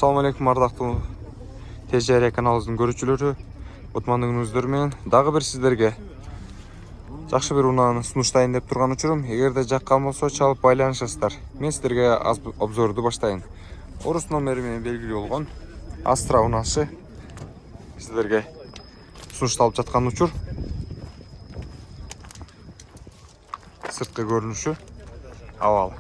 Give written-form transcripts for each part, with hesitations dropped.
Assalamu alaikum ардактуу TJR каналыбыздын көрүүчүлөрү. Отмандыгыңыздар менен дагы бир сиздерге жакшы бир унааны сунуштайын деп турган учурум. Эгерде жаккан болсо чалып байланышасыздар. Мен сиздерге обзорду баштайын. Орус номери менен белгилүү болгон Astra унасы сиздерге сунушталып жаткан учур. Сырткы көрүнүшү абал.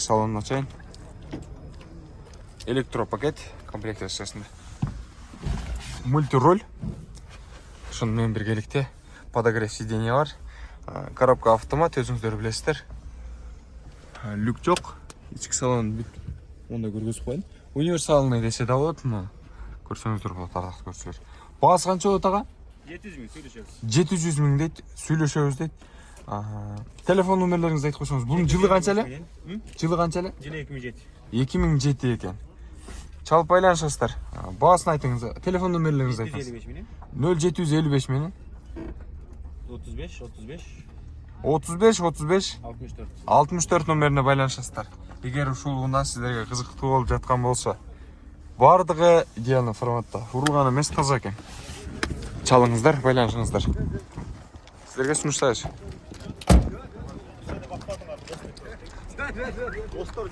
Салонун ачайын. Электропакет комплектациясында. Мультироль. Ошону менен биргеликте подогрев сиденье бар. Коробка автомат, өзүңүздөр билесиздер. Люк жок. Ички салон монда көргөзүп коеюн. Универсалный десе да болот, мына көрсөңүздөр болот, ардактуу көрүүчүлөр. Баасы канча болот ага? 700 миң сүйлөшөбүз. 700 миң дейт, сүйлөшөбүз дейт. Телефон номерлеріңізді айтып қойсаңыз. Бұның жылы қанша эле? Жылы қанша эле? Жылы 2007. 2007 екен. Чалып байланышасыздар. Баасын айтыңыз. Телефон номерлеріңізді айтыңыз. 0755 менен 35 64 номерине байланышасыздар. Эгер ушул унаа сиздерге кызыктуу болуп жаткан болсо, бардыгы идеалный форматта. Урулган эмес, таза экен. Чалыңыздар, байланышыңыздар. Сиздерге сунуштайбыз. Dostlar,